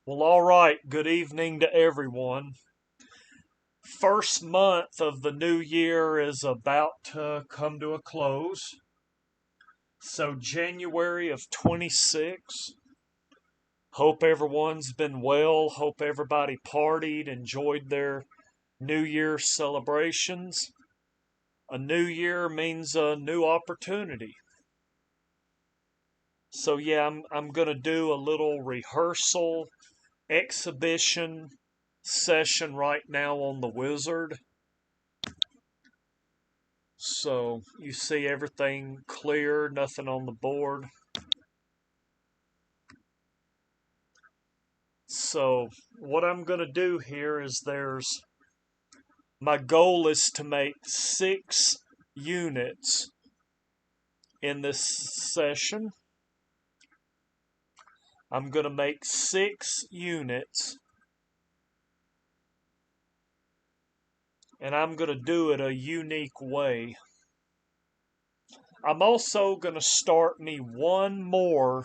Well, all right. Good evening to everyone. First month of the new year is about to come to a close. So, January of 26. Hope everyone's been well. Hope everybody partied, enjoyed their New Year celebrations. A new year means a new opportunity. So, yeah, I'm going to do a little rehearsal exhibition session right now on the wizard. So you see everything clear, nothing on the board. So what I'm going to do here is my goal is to make 6 units in this session. I'm going to make 6 units, and I'm going to do it a unique way. I'm also going to start me one more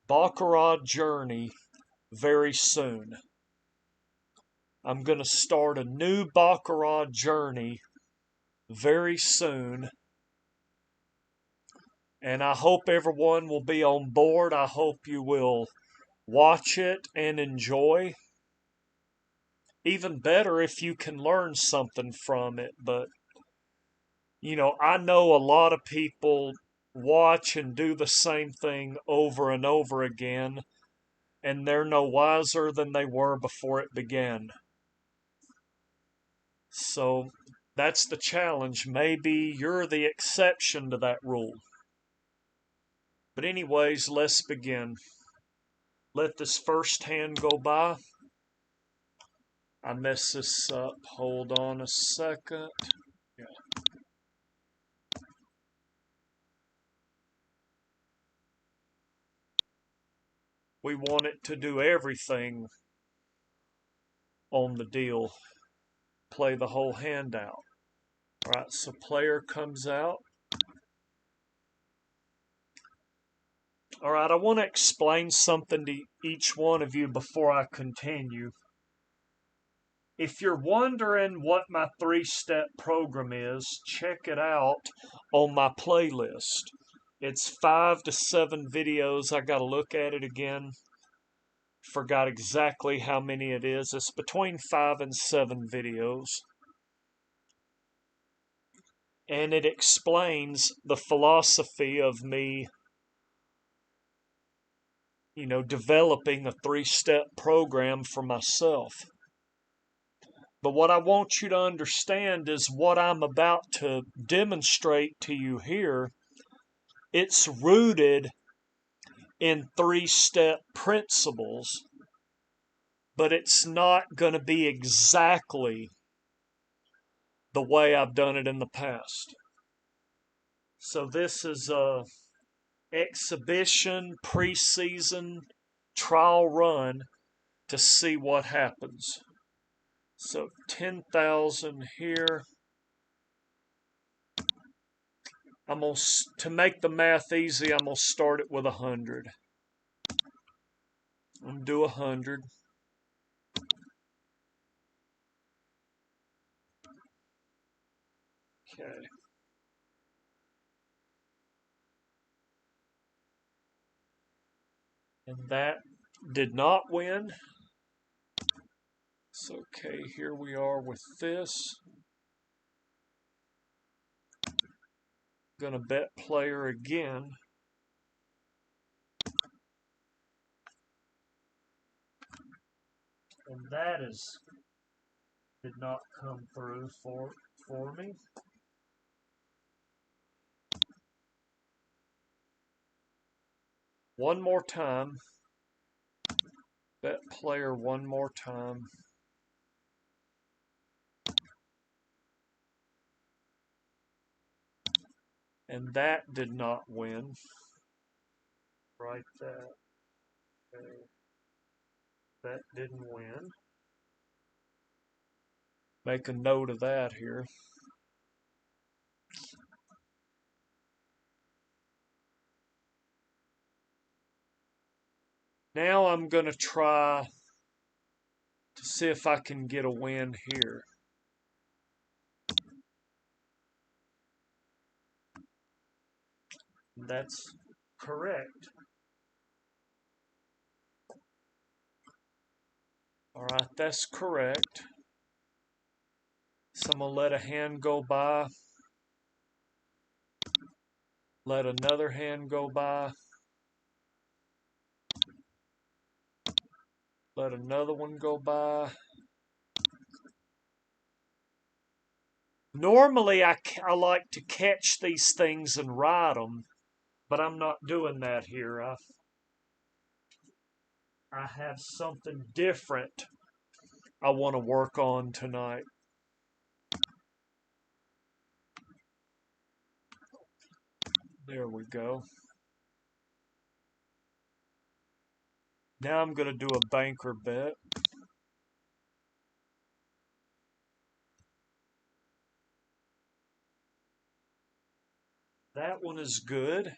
Baccarat journey very soon. I'm going to start a new Baccarat journey very soon, and I hope everyone will be on board. I hope you will watch it and enjoy. Even better if you can learn something from it. But, I know a lot of people watch and do the same thing over and over again, and they're no wiser than they were before it began. So that's the challenge. Maybe you're the exception to that rule. But anyways, let's begin. Let this first hand go by. I messed this up. Hold on a second. Yeah. We want it to do everything on the deal. Play the whole hand out. Alright, so player comes out. Alright, I want to explain something to each one of you before I continue. If you're wondering what my 3-step program is, check it out on my playlist. It's 5 to 7 videos. I got to look at it again. Forgot exactly how many it is. It's between 5 and 7 videos. And it explains the philosophy of me, developing a 3-step program for myself. But what I want you to understand is what I'm about to demonstrate to you here. It's rooted in 3-step principles, but it's not going to be exactly the way I've done it in the past. So this is a exhibition, preseason, trial run to see what happens. So 10,000 here. To make the math easy, I'm going to start it with 100. I'm going to do 100. Okay. And that did not win. So, okay, here we are with this. Gonna bet player again. And that did not come through for me. One more time. Bet player one more time. And that did not win. Write that. Okay. That didn't win. Make a note of that here. Now I'm going to try to see if I can get a win here. That's correct. All right, that's correct. So I'm going to let a hand go by. Let another hand go by. Let another one go by. Normally, I like to catch these things and ride them, but I'm not doing that here. I have something different I want to work on tonight. There we go. Now I'm going to do a banker bet. That one is good.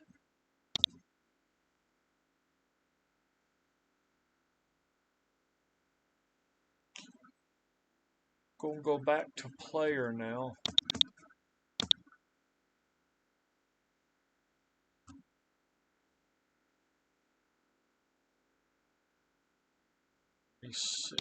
Gonna go back to player now. Let me see.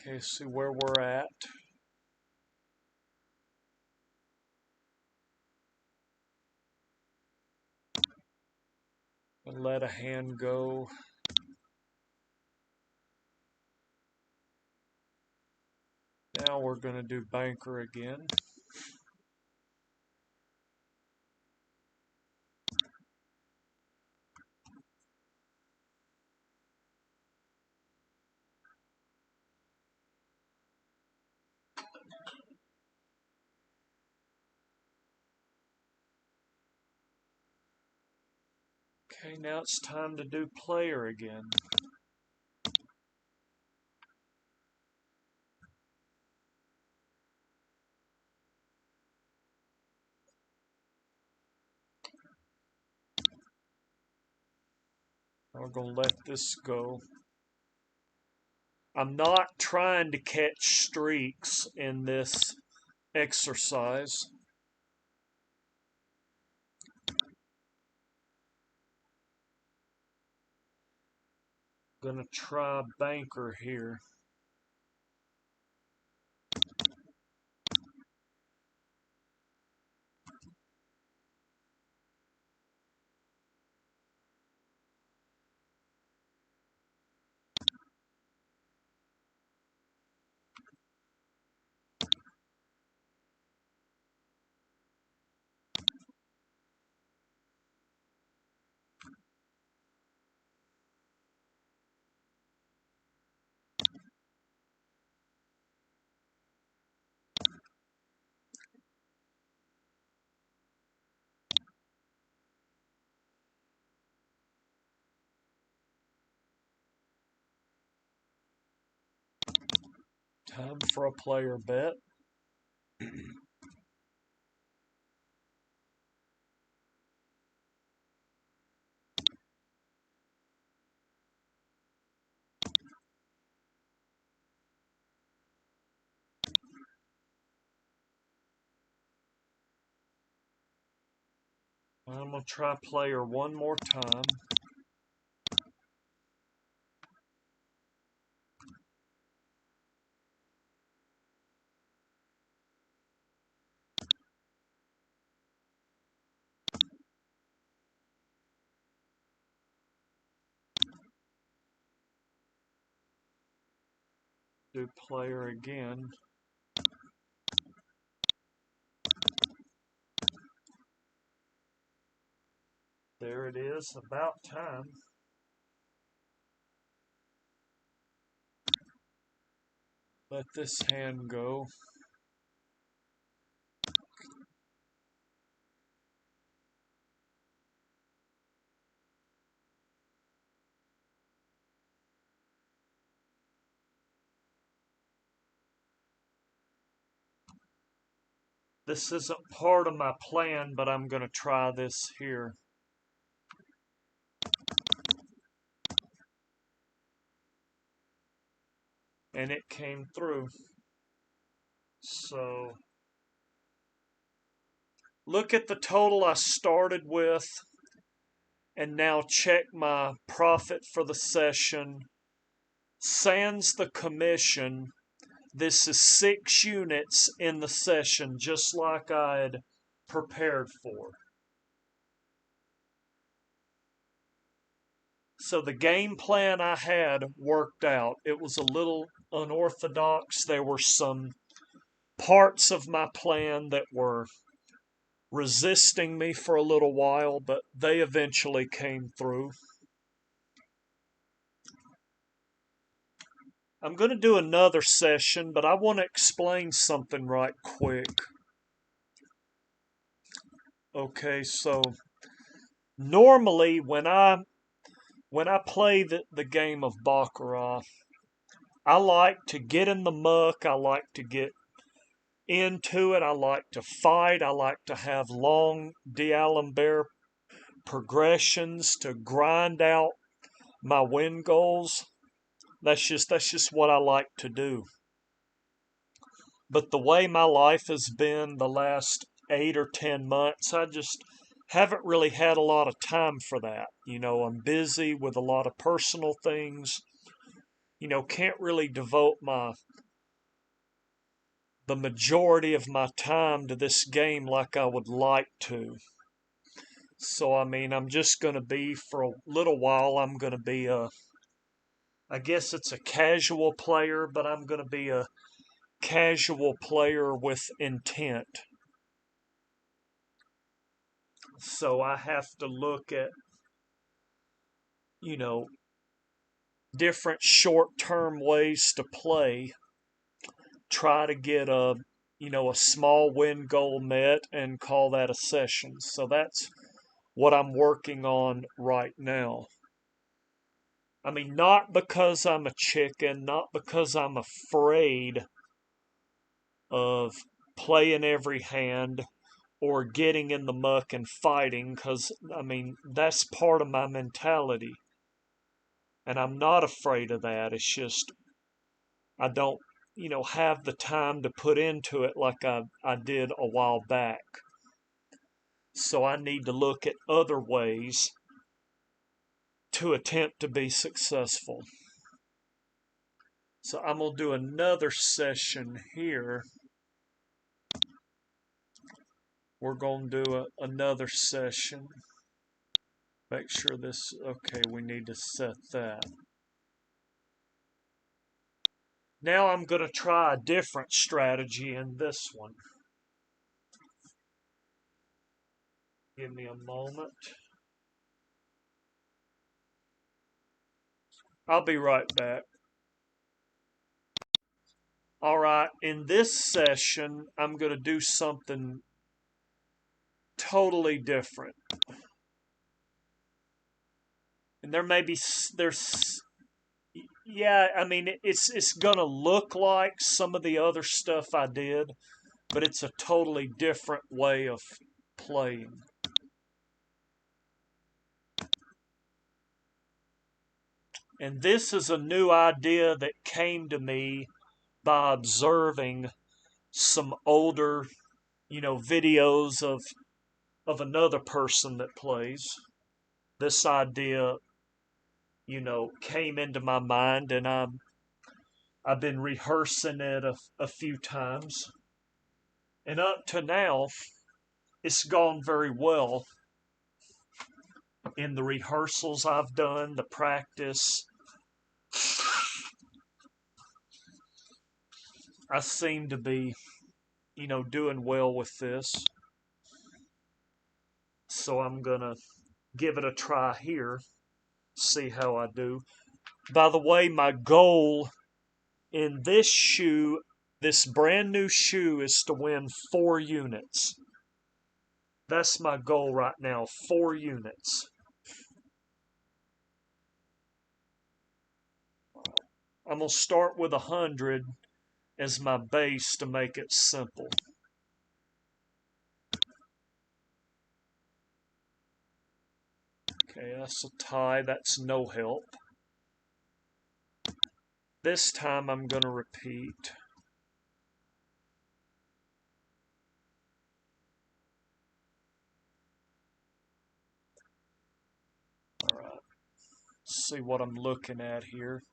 Okay, see where we're at. And let a hand go. Now we're going to do banker again. Okay, now it's time to do player again. We're going to let this go. I'm not trying to catch streaks in this exercise. Gonna try banker here. Time for a player bet. I'm going to try player one more time. Do player again. There it is, about time. Let this hand go. This isn't part of my plan, but I'm going to try this here. And it came through. So look at the total I started with, and now check my profit for the session. Sans the commission, this is 6 units in the session, just like I had prepared for. So the game plan I had worked out. It was a little unorthodox. There were some parts of my plan that were resisting me for a little while, but they eventually came through. I'm going to do another session, but I want to explain something right quick. Okay, so normally when I play the game of Baccarat, I like to get in the muck, I like to get into it, I like to fight, I like to have long D'Alembert progressions to grind out my win goals. That's just what I like to do. But the way my life has been the last 8 or 10 months, I just haven't really had a lot of time for that. I'm busy with a lot of personal things. Can't really devote the majority of my time to this game like I would like to. So, I'm just going to be, for a little while, I'm going to be I guess it's a casual player, but I'm going to be a casual player with intent. So I have to look at, different short-term ways to play, try to get a small win goal met and call that a session. So that's what I'm working on right now. Not because I'm a chicken, not because I'm afraid of playing every hand or getting in the muck and fighting, because, that's part of my mentality. And I'm not afraid of that. It's just, I don't, have the time to put into it like I did a while back. So I need to look at other ways to attempt to be successful. So I'm going to do another session here. We're going to do another session. Make sure this, okay, we need to set that. Now I'm going to try a different strategy in this one. Give me a moment. I'll be right back. All right, in this session, I'm going to do something totally different. And it's going to look like some of the other stuff I did, but it's a totally different way of playing. And this is a new idea that came to me by observing some older, videos of another person that plays. This idea, came into my mind, and I've been rehearsing it a few times. And up to now, it's gone very well. In the rehearsals I've done, the practice, I seem to be, doing well with this. So I'm going to give it a try here, see how I do. By the way, my goal in this shoe, this brand new shoe, is to win 4 units. That's my goal right now, 4 units. I'm going to start with 100 as my base to make it simple. That's a tie. That's no help. This time I'm going to repeat. All right. Let's see what I'm looking at here.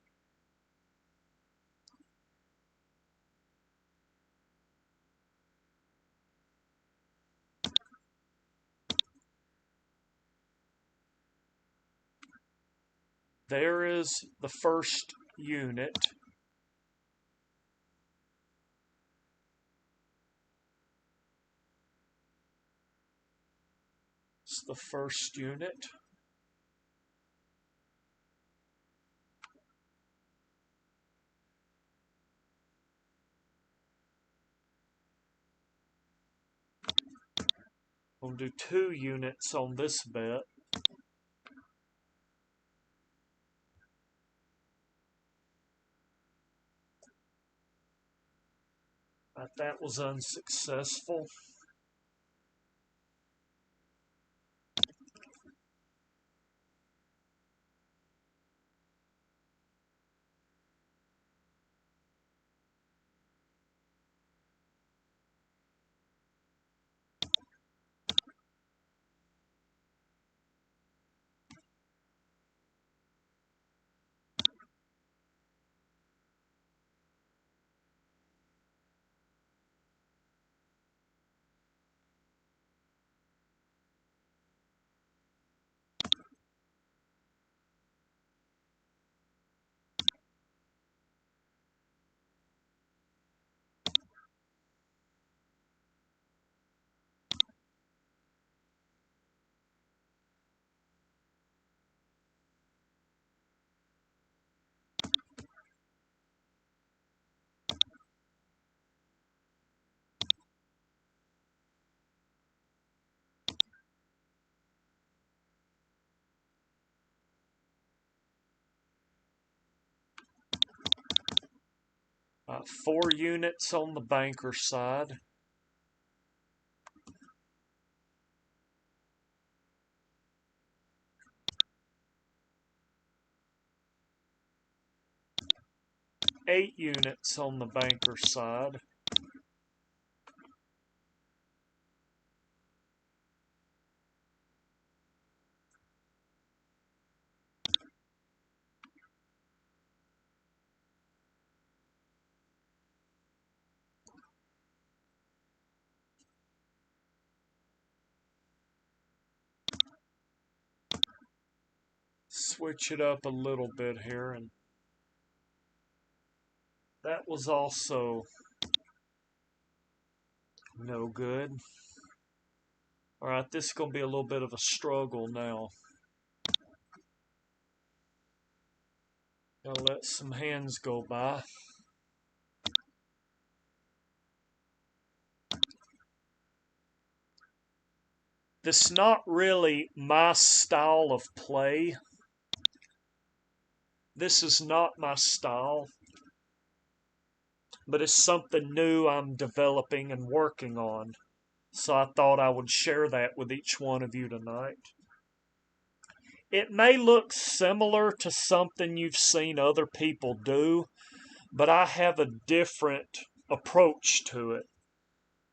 There is the first unit. It's the first unit. We'll do 2 units on this bet. But that was unsuccessful. Uh, 4 units on the banker side. Eight units on the banker side. Switch it up a little bit here, and that was also no good. All right, this is going to be a little bit of a struggle now. Gotta let some hands go by. This is not really my style of play. This is not my style, but it's something new I'm developing and working on. So I thought I would share that with each one of you tonight. It may look similar to something you've seen other people do, but I have a different approach to it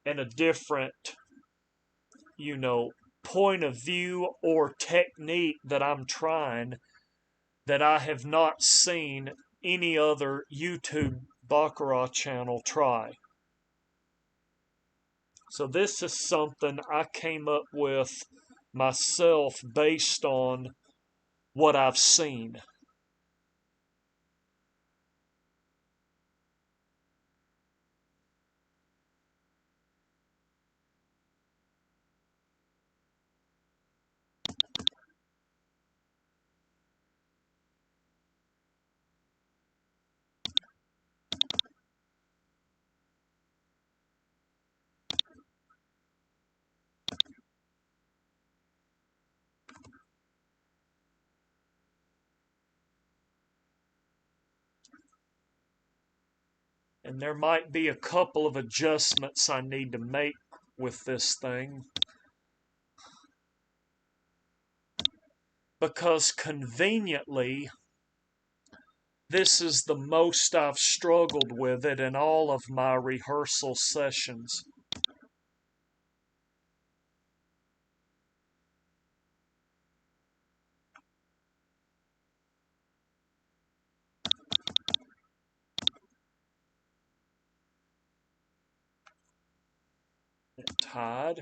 and a different, point of view or technique that I'm trying that I have not seen any other YouTube Baccarat channel try. So this is something I came up with myself based on what I've seen. And there might be a couple of adjustments I need to make with this thing. because conveniently, this is the most I've struggled with it in all of my rehearsal sessions. Tied.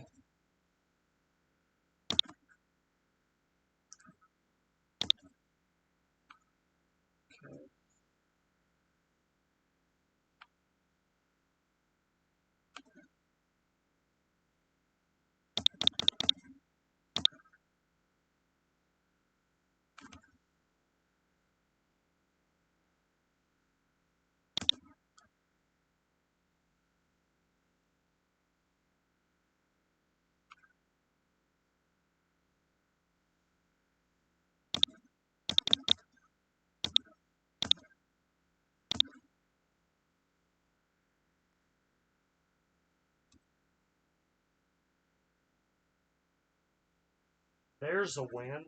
There's a win.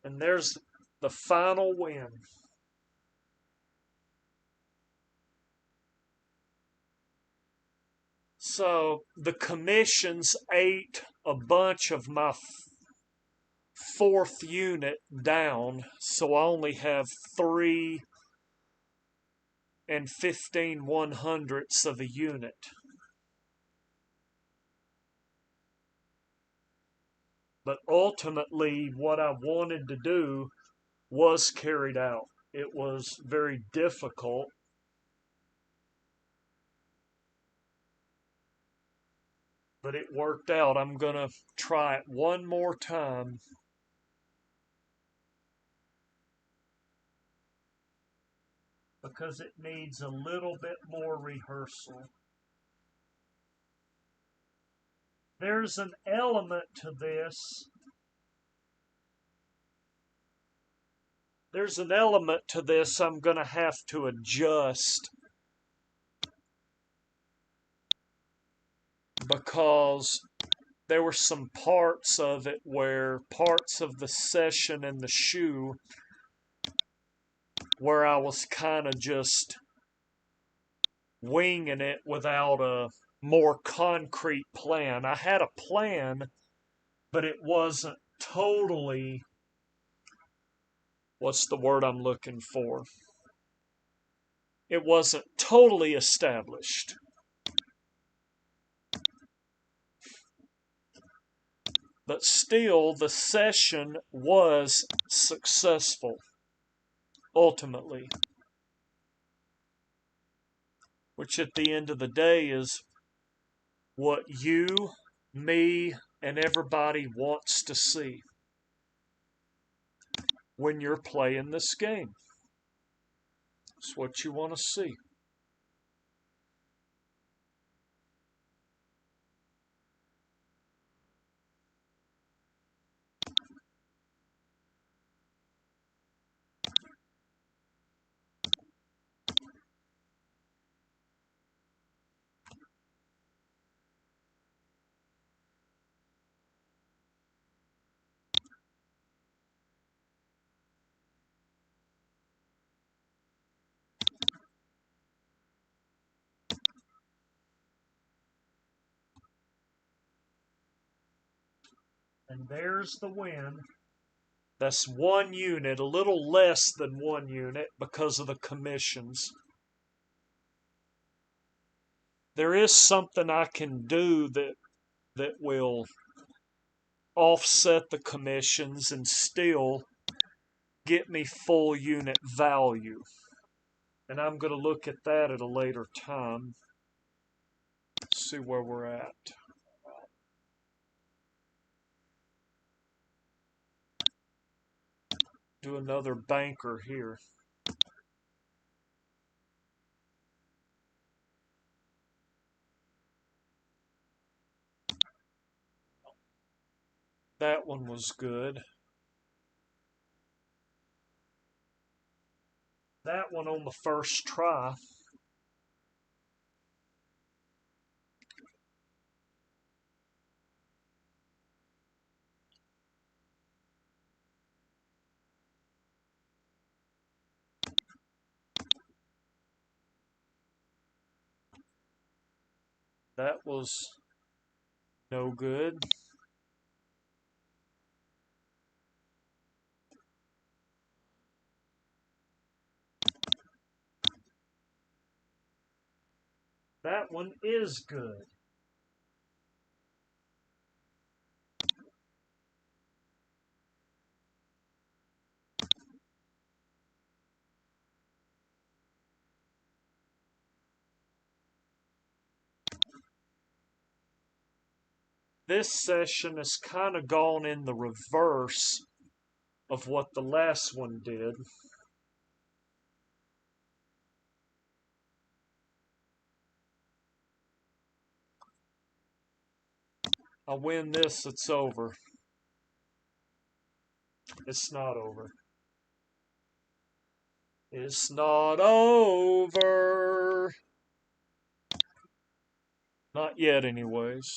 And there's the final win. So the commissions ate a bunch of my fourth unit down, so I only have 3 and 15/100ths of a unit. But ultimately, what I wanted to do was carried out. It was very difficult, but it worked out. I'm going to try it one more time. Because it needs a little bit more rehearsal. There's an element to this. There's an element to this I'm going to have to adjust because there were some parts of it where parts of the session and the shoe where I was kind of just winging it without a more concrete plan. I had a plan, but it wasn't totally, what's the word I'm looking for? It wasn't totally established. But still, the session was successful, ultimately. Which at the end of the day is what you, me, and everybody wants to see when you're playing this game. It's what you want to see. And there's the win. That's 1 unit, a little less than 1 unit because of the commissions. There is something I can do that will offset the commissions and still get me full unit value. And I'm going to look at that at a later time. Let's see where we're at. Do another banker here. That one was good. That one on the first try. That was no good. That one is good. This session has kind of gone in the reverse of what the last one did. I win this, it's over. It's not over. It's not over. Not yet, anyways.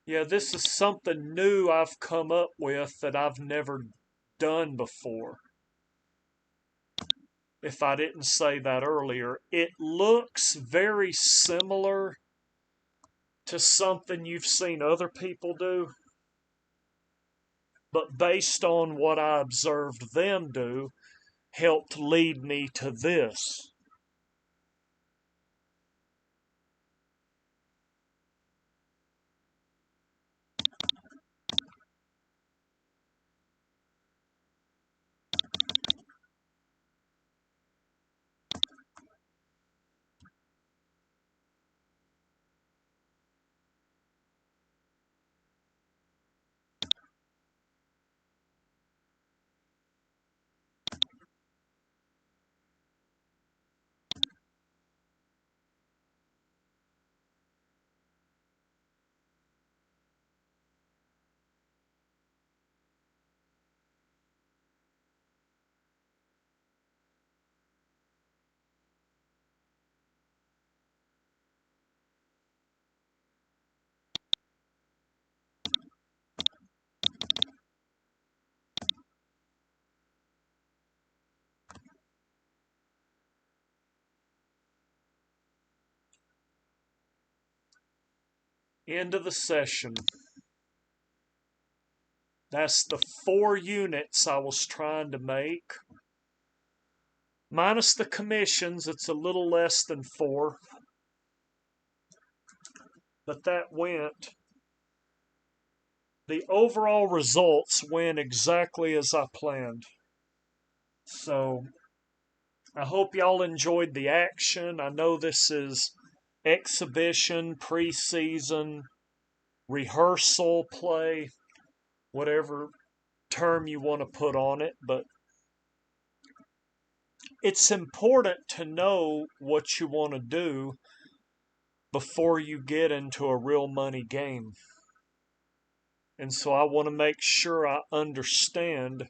Yeah, this is something new I've come up with that I've never done before. If I didn't say that earlier, it looks very similar to something you've seen other people do, but based on what I observed them do, helped lead me to this. End of the session. That's the 4 units I was trying to make. Minus the commissions, it's a little less than 4. But that went. The overall results went exactly as I planned. So I hope y'all enjoyed the action. I know this is exhibition, preseason, rehearsal play, whatever term you want to put on it, but it's important to know what you want to do before you get into a real money game. And so I want to make sure I understand,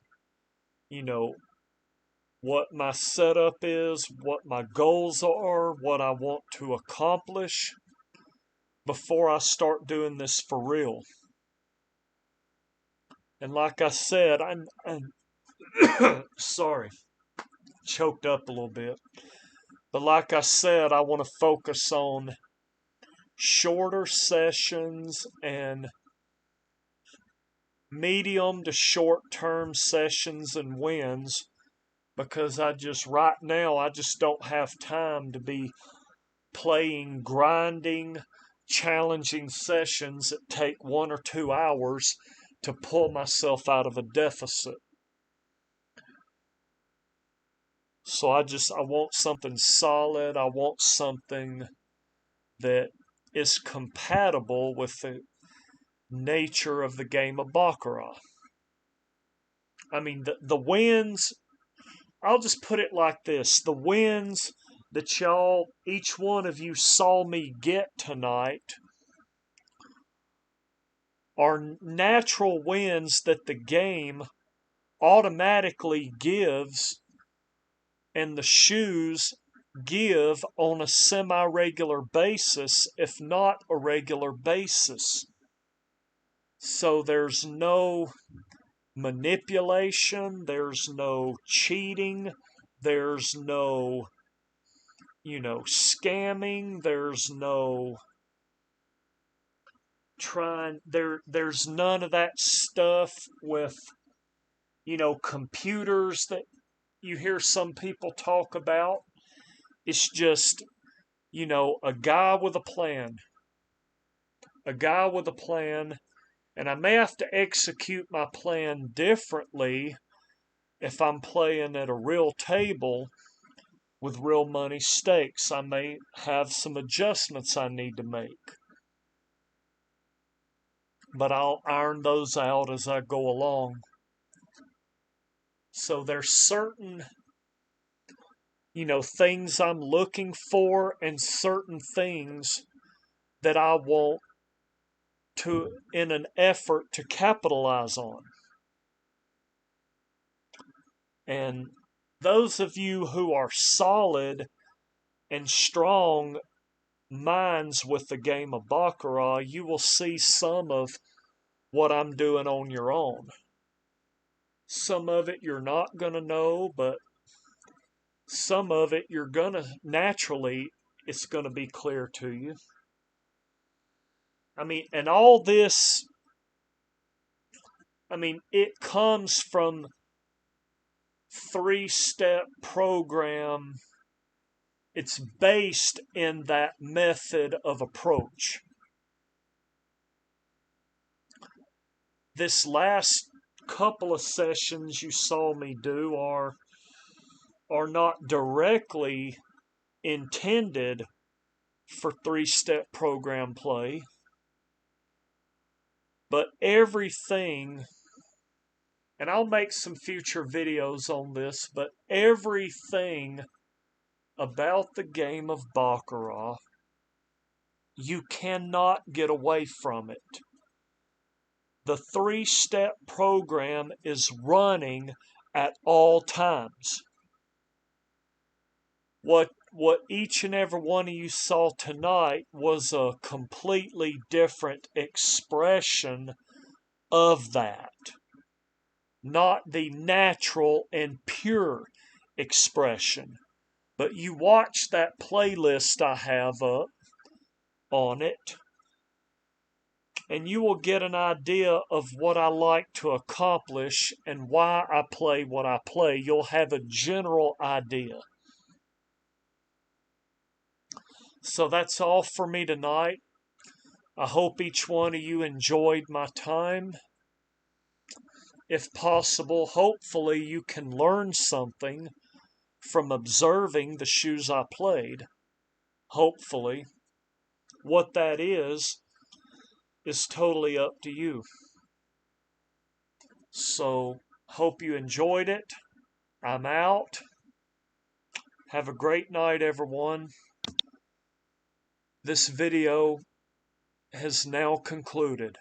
what my setup is, what my goals are, what I want to accomplish before I start doing this for real. And like I said, I'm sorry, choked up a little bit. But like I said, I want to focus on shorter sessions and medium to short term sessions and wins, because right now I just don't have time to be playing grinding, challenging sessions that take 1 or 2 hours to pull myself out of a deficit. So I want something solid. I want something that is compatible with the nature of the game of Baccarat. I mean, the wins, I'll just put it like this: the wins that each one of you saw me get tonight are natural wins that the game automatically gives and the shoes give on a semi-regular basis, if not a regular basis. So there's no manipulation, there's no cheating, there's no, scamming, there's no there's none of that stuff with, computers that you hear some people talk about. It's just, a guy with a plan. A guy with a plan, and I may have to execute my plan differently if I'm playing at a real table with real money stakes. I may have some adjustments I need to make, but I'll iron those out as I go along. So there's certain, things I'm looking for and certain things that I want to, in an effort to capitalize on. And those of you who are solid and strong minds with the game of Baccarat, you will see some of what I'm doing on your own. Some of it you're not going to know, but some of it you're going to, naturally, it's going to be clear to you. I mean, and all this, it comes from 3-step program. It's based in that method of approach. This last couple of sessions you saw me do are not directly intended for 3-step program play, but everything, and I'll make some future videos on this, but everything about the game of Baccarat, you cannot get away from it. The 3-step program is running at all times. What each and every one of you saw tonight was a completely different expression of that. Not the natural and pure expression. But you watch that playlist I have up on it, and you will get an idea of what I like to accomplish and why I play what I play. You'll have a general idea. So that's all for me tonight. I hope each one of you enjoyed my time. If possible, hopefully you can learn something from observing the shoes I played. Hopefully. What that is totally up to you. So, hope you enjoyed it. I'm out. Have a great night, everyone. This video has now concluded.